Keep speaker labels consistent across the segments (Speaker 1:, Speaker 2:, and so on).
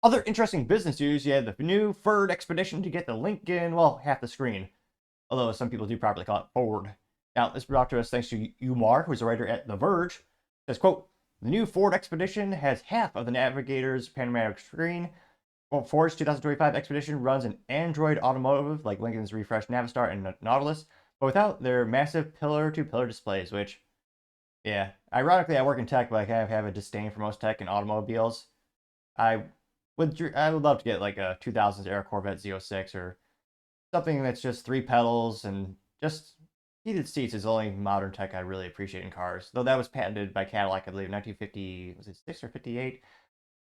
Speaker 1: other interesting business news, you had the new Ford Expedition to get the Lincoln, well, half the screen. Although some people do properly call it Ford. Now, this was brought to us thanks to Umar, who's a writer at The Verge. It says, quote, the new Ford Expedition has half of the Navigator's panoramic screen. Well, Ford's 2025 Expedition runs an Android automotive like Lincoln's refreshed Navistar and Nautilus, but without their massive pillar-to-pillar displays, which, yeah, ironically, I work in tech, but I kind of have a disdain for most tech and automobiles. I I would love to get like a 2000s era Corvette Z06 or something that's just three pedals and just heated seats is the only modern tech I really appreciate in cars. Though that was patented by Cadillac, I believe, in 1950, was it 6 or 58?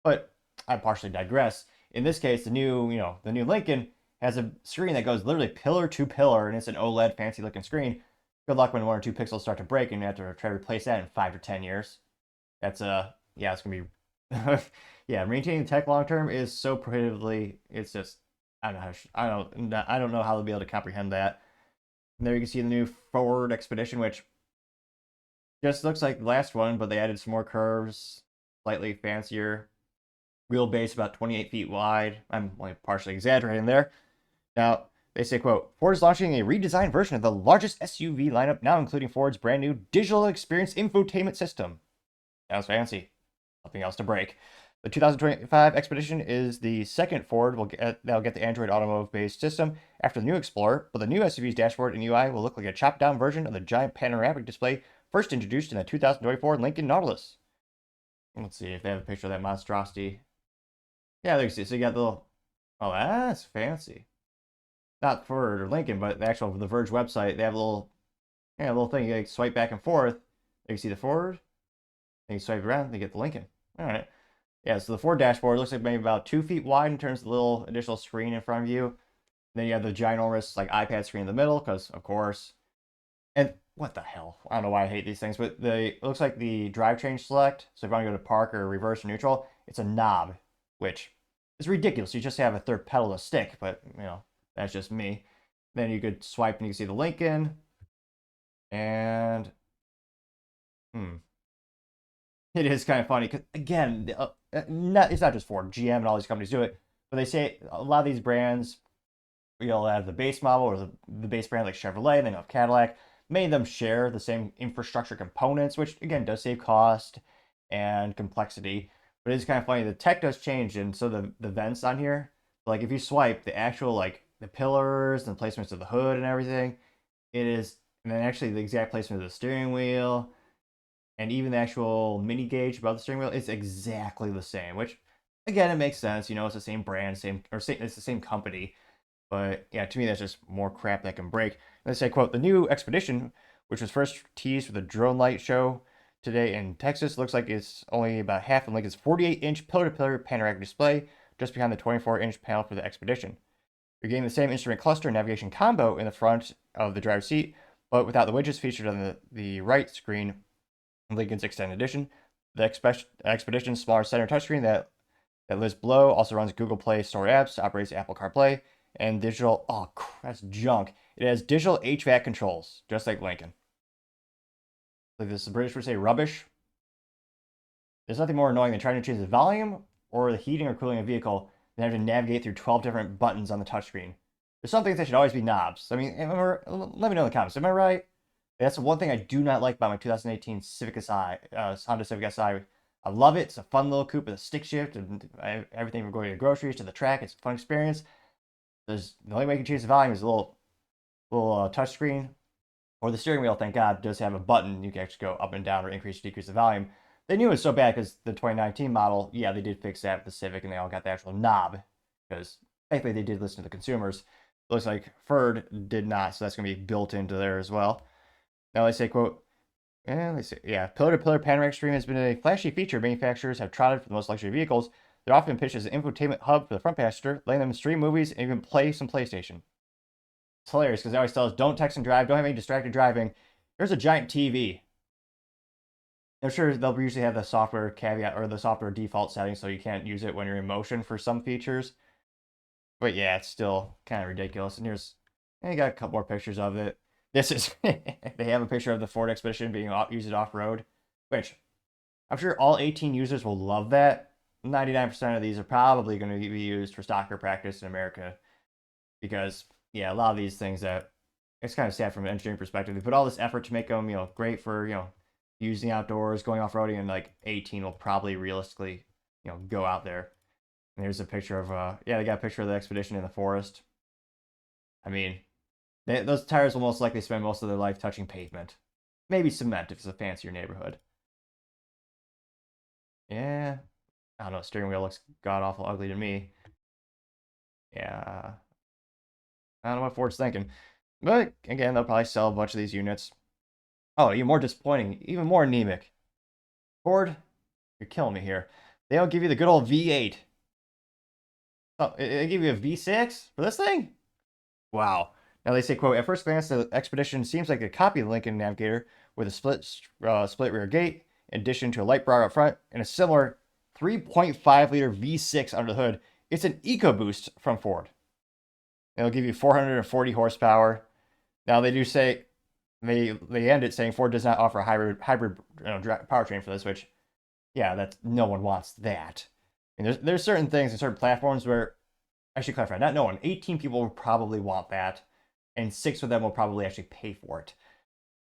Speaker 1: But I partially digress. In this case, the new Lincoln has a screen that goes literally pillar to pillar, and it's an OLED fancy looking screen. Good luck when one or two pixels start to break and you have to try to replace that in 5 to 10 years. That's yeah, it's gonna be yeah, maintaining tech long term is so prohibitively. It's just I don't know. I don't know how they'll be able to comprehend that. And there you can see the new Ford Expedition, which just looks like the last one, but they added some more curves, slightly fancier, wheelbase about 28 feet wide. I'm only partially exaggerating there. Now they say, "quote Ford is launching a redesigned version of the largest SUV lineup now, including Ford's brand new digital experience infotainment system." That was fancy. Nothing else to break. The 2025 Expedition is the second Ford that'll get the Android automotive-based system after the new Explorer, but the new SUV's dashboard and UI will look like a chopped-down version of the giant panoramic display first introduced in the 2024 Lincoln Nautilus. Let's see if they have a picture of that monstrosity. Yeah, there you see. So you got the little... Oh, that's fancy. Not Ford or Lincoln, but the actual The Verge website, they have a little thing you can swipe back and forth. There you see the Ford. Then you swipe around, they get the Lincoln. All right. Yeah, so the Ford dashboard looks like maybe about 2 feet wide in terms of the little additional screen in front of you. And then you have the ginormous like iPad screen in the middle, because of course. And what the hell? I don't know why I hate these things, but it looks like the drivetrain select. So if you want to go to park or reverse or neutral, it's a knob, which is ridiculous. You just have a third pedal to stick, but that's just me. Then you could swipe and you can see the Lincoln. And it is kind of funny because again, it's not just Ford, GM, and all these companies do it, but they say a lot of these brands, have the base model or the base brand like Chevrolet, then you have Cadillac. Many of them share the same infrastructure components, which again does save cost and complexity. But it's kind of funny. The tech does change, and so the vents on here, like if you swipe, the actual like the pillars and placements of the hood and everything, it is, and then actually the exact placement of the steering wheel and even the actual mini gauge above the steering wheel is exactly the same, which again, it makes sense. It's the same brand, it's the same company. But yeah, to me, that's just more crap that can break. And they say, quote, the new Expedition, which was first teased for the drone light show today in Texas, looks like it's only about half of Lincoln's 48-inch pillar-to-pillar panoramic display, just behind the 24-inch panel for the Expedition. You're getting the same instrument cluster and navigation combo in the front of the driver's seat, but without the widgets featured on the right screen. Lincoln's Extended Edition. The Expedition's smaller center touchscreen that lives below also runs Google Play Store apps, operates Apple CarPlay, and digital. Oh, that's junk. It has digital HVAC controls, just like Lincoln. Like this, the British would say rubbish. There's nothing more annoying than trying to change the volume or the heating or cooling of a vehicle than having to navigate through 12 different buttons on the touchscreen. There's some things that should always be knobs. I mean, let me know in the comments. Am I right? That's the one thing I do not like about my 2018 Civic Si, Honda Civic Si. I love it. It's a fun little coupe with a stick shift and everything from going to groceries to the track. It's a fun experience. The only way you can change the volume is a little touch screen, or the steering wheel. Thank God does have a button you can actually go up and down or increase or decrease the volume. They knew it was so bad because the 2019 model, yeah, they did fix that with the Civic, and they all got the actual knob because thankfully they did listen to the consumers. It looks like Ford did not, so that's going to be built into there as well. Now they say, quote, pillar-to-pillar panoramic screen has been a flashy feature manufacturers have trotted for the most luxury vehicles. They're often pitched as an infotainment hub for the front passenger, letting them stream movies and even play some PlayStation. It's hilarious because they always tell us, don't text and drive, don't have any distracted driving. There's a giant TV. I'm sure they'll usually have the software caveat or the software default settings so you can't use it when you're in motion for some features. But yeah, it's still kind of ridiculous. And you got a couple more pictures of it. This is, they have a picture of the Ford Expedition being used off-road, which I'm sure all 18 users will love that. 99% of these are probably going to be used for soccer practice in America because, yeah, a lot of these things that it's kind of sad from an engineering perspective. They put all this effort to make them, great for, using outdoors, going off roading, and like 18 will probably realistically, go out there. And here's a picture of, yeah, they got a picture of the expedition in the forest. I mean, those tires will most likely spend most of their life touching pavement. Maybe cement if it's a fancier neighborhood. Yeah, I don't know. Steering wheel looks god awful ugly to me. Yeah, I don't know what Ford's thinking. But again, they'll probably sell a bunch of these units. Oh, even more disappointing, even more anemic. Ford, you're killing me here. They don't give you the good old V8. Oh, they give you a V6 for this thing? Wow. Now they say, quote, at first glance, the Expedition seems like a copy of the Lincoln Navigator with a split rear gate, in addition to a light bar up front, and a similar 3.5-liter V6 under the hood. It's an EcoBoost from Ford. It'll give you 440 horsepower. Now they do say they end it saying Ford does not offer a hybrid powertrain for this, which, yeah, that's no one wants that. And there's certain things and certain platforms where I should clarify, not no one. 18 people will probably want that, and 6 of them will probably actually pay for it.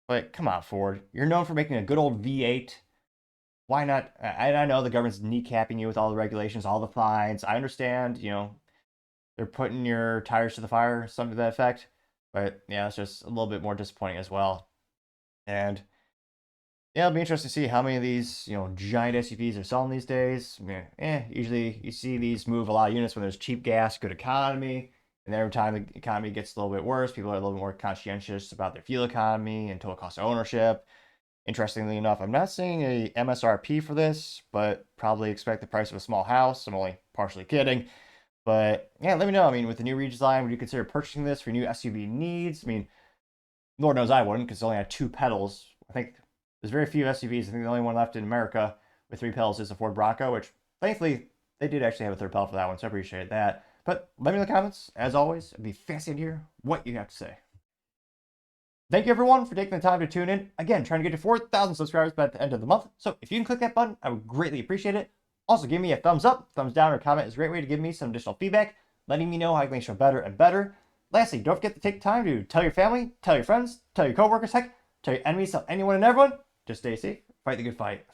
Speaker 1: But come on, Ford. You're known for making a good old V8. Why not? I know the government's kneecapping you with all the regulations, all the fines. I understand, they're putting your tires to the fire, something to that effect. But yeah, it's just a little bit more disappointing as well. And yeah, it'll be interesting to see how many of these, giant SUVs are selling these days. Usually you see these move a lot of units when there's cheap gas, good economy. And every time the economy gets a little bit worse, people are a little more conscientious about their fuel economy and total cost of ownership. Interestingly enough, I'm not seeing a MSRP for this, but probably expect the price of a small house. I'm only partially kidding. But yeah, let me know. I mean, with the new redesign, would you consider purchasing this for new SUV needs? I mean, Lord knows I wouldn't because it only had 2 pedals. I think there's very few SUVs. I think the only one left in America with 3 pedals is the Ford Bronco, which thankfully they did actually have a 3rd pedal for that one, so I appreciate that. But let me know in the comments. As always, it'd be fascinating to hear what you have to say. Thank you everyone for taking the time to tune in. Again, trying to get to 4,000 subscribers by the end of the month. So if you can click that button, I would greatly appreciate it. Also, give me a thumbs up, thumbs down, or comment is a great way to give me some additional feedback, letting me know how I can make the show better and better. Lastly, don't forget to take time to tell your family, tell your friends, tell your coworkers, heck, tell your enemies, tell anyone and everyone. Just stay safe, fight the good fight.